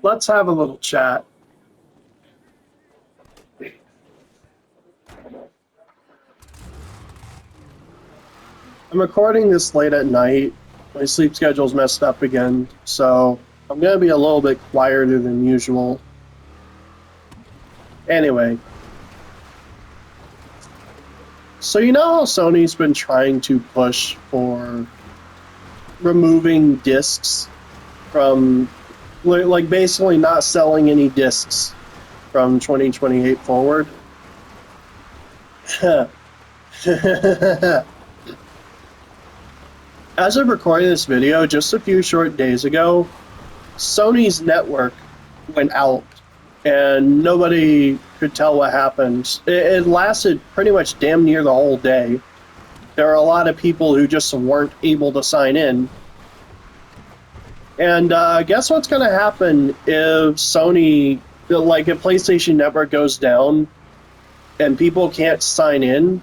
Let's have a little chat. I'm recording this late at night. My sleep schedule's messed up again, so I'm gonna be a little bit quieter than usual. Anyway, so you know how Sony's been trying to push for removing discs from, like, basically not selling any discs from 2028 forward? As of recording this video, just a few short days ago, Sony's network went out and nobody could tell what happened. It lasted pretty much damn near the whole day. There are a lot of people who just weren't able to sign in. And guess what's going to happen if Sony, like if PlayStation Network goes down and people can't sign in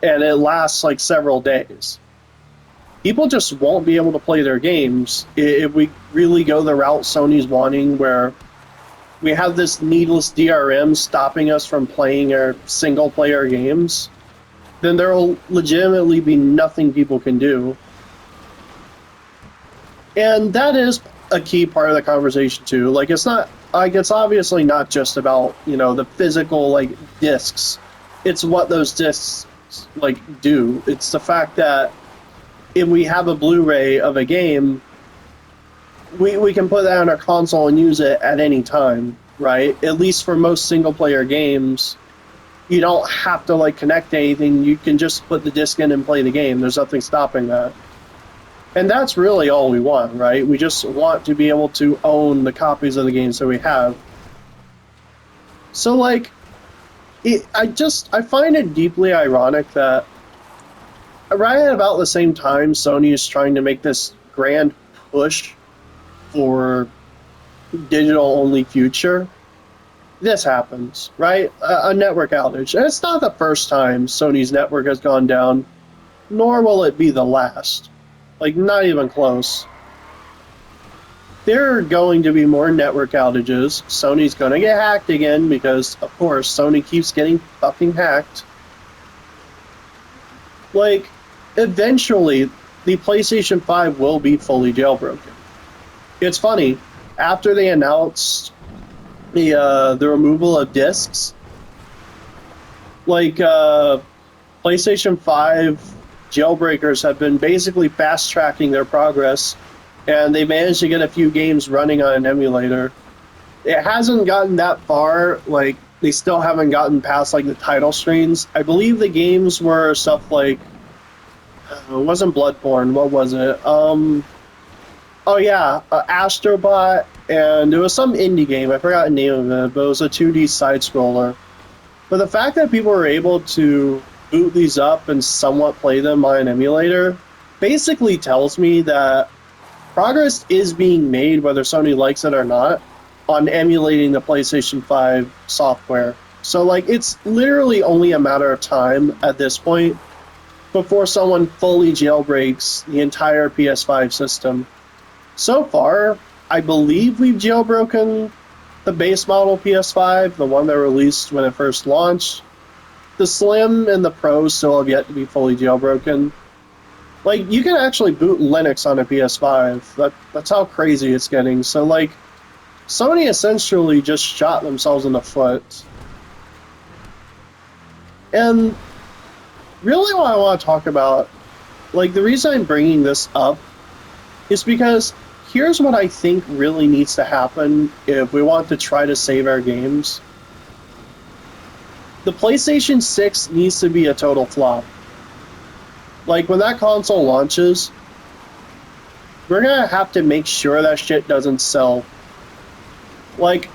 and it lasts like several days? People just won't be able to play their games if we really go the route Sony's wanting, where we have this needless DRM stopping us from playing our single-player games. Then there will legitimately be nothing people can do. And that is a key part of the conversation too. Like, it's not, like, it's obviously not just about, you know, the physical, like, discs. It's what those discs, like, do. It's the fact that if we have a Blu-ray of a game, we can put that on our console and use it at any time, right? At least for most single-player games, you don't have to, like, connect to anything. You can just put the disc in and play the game. There's nothing stopping that. And that's really all we want, right? We just want to be able to own the copies of the games that we have. So, like, I find it deeply ironic that right at about the same time Sony is trying to make this grand push for digital-only future, this happens, right? A network outage. And it's not the first time Sony's network has gone down, nor will it be the last. Like, not even close. There are going to be more network outages. Sony's going to get hacked again because, of course, Sony keeps getting fucking hacked. Like, eventually, the PlayStation 5 will be fully jailbroken. It's funny, after they announced the removal of discs, like, PlayStation 5 jailbreakers have been basically fast-tracking their progress, and they managed to get a few games running on an emulator. It hasn't gotten that far, like, they still haven't gotten past, like, the title screens. I believe the games were stuff like, it wasn't Bloodborne, what was it? Oh yeah, Astrobot, and it was some indie game, I forgot the name of it, but it was a 2D side-scroller. But the fact that people were able to boot these up and somewhat play them on an emulator basically tells me that progress is being made, whether Sony likes it or not, on emulating the PlayStation 5 software. So, like, it's literally only a matter of time at this point before someone fully jailbreaks the entire PS5 system. So far, I believe we've jailbroken the base model PS5, the one that released when it first launched. The Slim and the Pro still have yet to be fully jailbroken. Like, you can actually boot Linux on a PS5. That's how crazy it's getting. So, like, Sony essentially just shot themselves in the foot. And really what I want to talk about, like, the reason I'm bringing this up is because here's what I think really needs to happen if we want to try to save our games. The PlayStation 6 needs to be a total flop. Like, when that console launches, we're gonna have to make sure that shit doesn't sell. Like,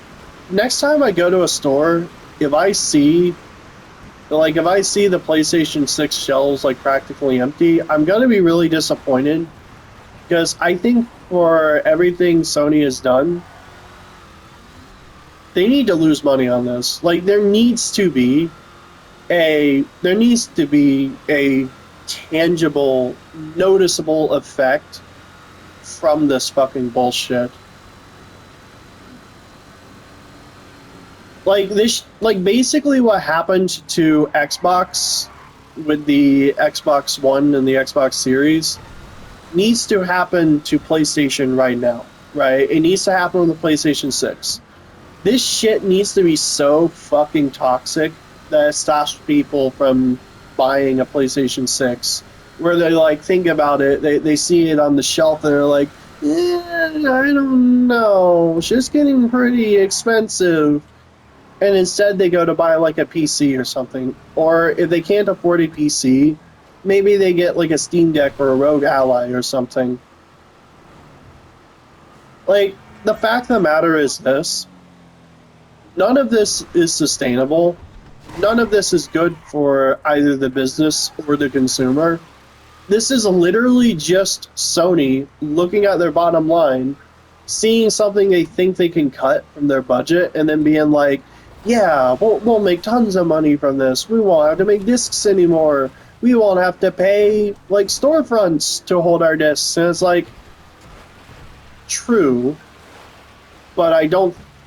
next time I go to a store, if I see the PlayStation 6 shelves, like, practically empty, I'm gonna be really disappointed. Because I think for everything Sony has done, they need to lose money on this. Like, there needs to be a tangible, noticeable effect from this fucking bullshit. Like this, like basically what happened to Xbox with the Xbox One and the Xbox Series needs to happen to PlayStation right now, right? It needs to happen with the PlayStation 6. This shit needs to be so fucking toxic that it stops people from buying a PlayStation 6. Where they like think about it, they see it on the shelf and they're like, I don't know, it's just getting pretty expensive. And instead they go to buy like a PC or something. Or if they can't afford a PC, maybe they get like a Steam Deck or a Rogue Ally or something. Like, the fact of the matter is this: none of this is sustainable. None of this is good for either the business or the consumer. This is literally just Sony looking at their bottom line, seeing something they think they can cut from their budget, and then being like, yeah, we'll make tons of money from this. We won't have to make discs anymore. We won't have to pay, like, storefronts to hold our discs. And it's like, true, but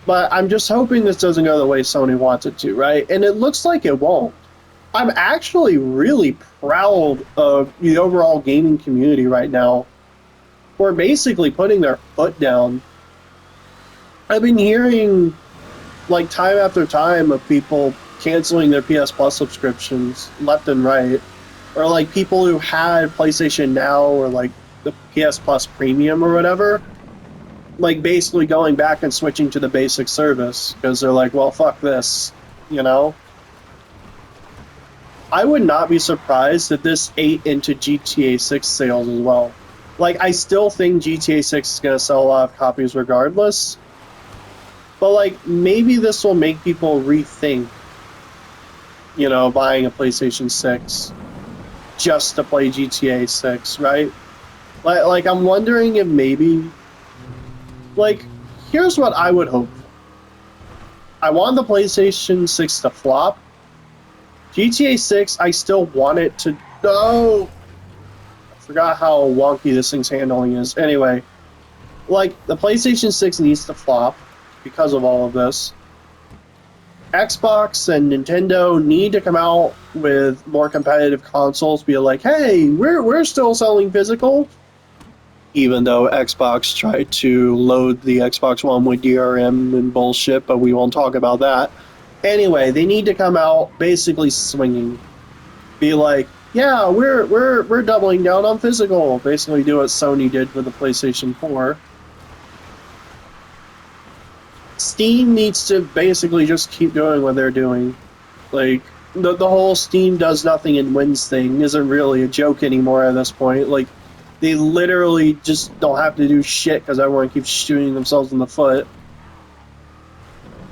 I'm just hoping this doesn't go the way Sony wants it to, right? And it looks like it won't. I'm actually really proud of the overall gaming community right now for basically putting their foot down. I've been hearing, like, time after time of people canceling their PS Plus subscriptions left and right, or like people who had PlayStation Now or like the PS Plus Premium or whatever, like basically going back and switching to the basic service because they're like, well, fuck this, you know? I would not be surprised if this ate into GTA 6 sales as well. Like, I still think GTA 6 is going to sell a lot of copies regardless, but like, maybe this will make people rethink, you know, buying a PlayStation 6 just to play GTA 6, right? Like I'm wondering if maybe, like, here's what I would hope for. I want the PlayStation 6 to flop. GTA 6, I still want it to... No! I forgot how wonky this thing's handling is. Anyway, like, the PlayStation 6 needs to flop because of all of this. Xbox and Nintendo need to come out with more competitive consoles, be like, hey, we're still selling physical. Even though Xbox tried to load the Xbox One with DRM and bullshit, but we won't talk about that. Anyway, they need to come out basically swinging. Be like, yeah, we're doubling down on physical. Basically do what Sony did with the PlayStation 4. Steam needs to basically just keep doing what they're doing. Like, the whole Steam does nothing and wins thing isn't really a joke anymore at this point. Like, they literally just don't have to do shit because everyone keeps shooting themselves in the foot.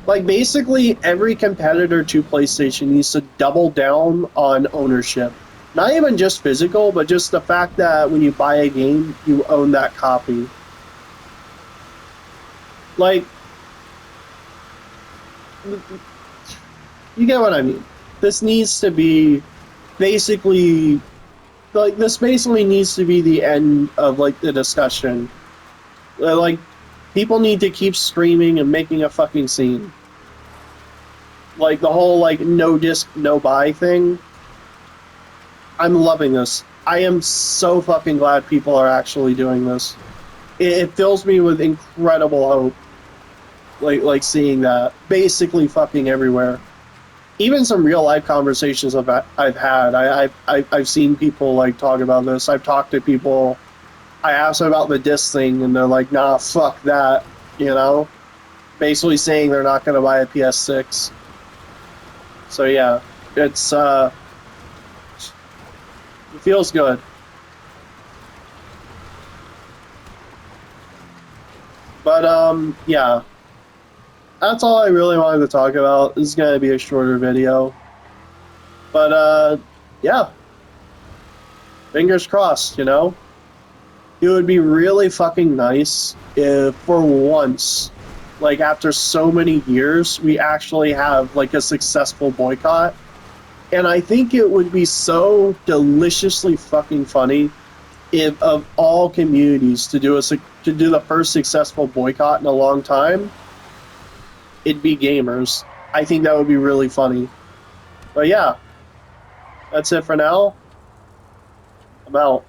Like, basically, every competitor to PlayStation needs to double down on ownership. Not even just physical, but just the fact that when you buy a game, you own that copy. Like, you get what I mean. This needs to be basically... Like, this basically needs to be the end of, like, the discussion. Like, people need to keep screaming and making a fucking scene. Like, the whole, like, no disc, no buy thing. I'm loving this. I am so fucking glad people are actually doing this. It fills me with incredible hope. Like seeing that. Basically fucking everywhere. Even some real life conversations I've had. I've seen people, like, talk about this. I've talked to people. I asked them about the disc thing, and they're like, nah, fuck that, you know? Basically saying they're not going to buy a PS6. So, yeah, it's, it feels good. But, yeah. That's all I really wanted to talk about. This is going to be a shorter video. But, yeah. Fingers crossed, you know? It would be really fucking nice if, for once, like, after so many years, we actually have, like, a successful boycott. And I think it would be so deliciously fucking funny if, of all communities, to do the first successful boycott in a long time, it'd be gamers. I think that would be really funny. But yeah, that's it for now. I'm out.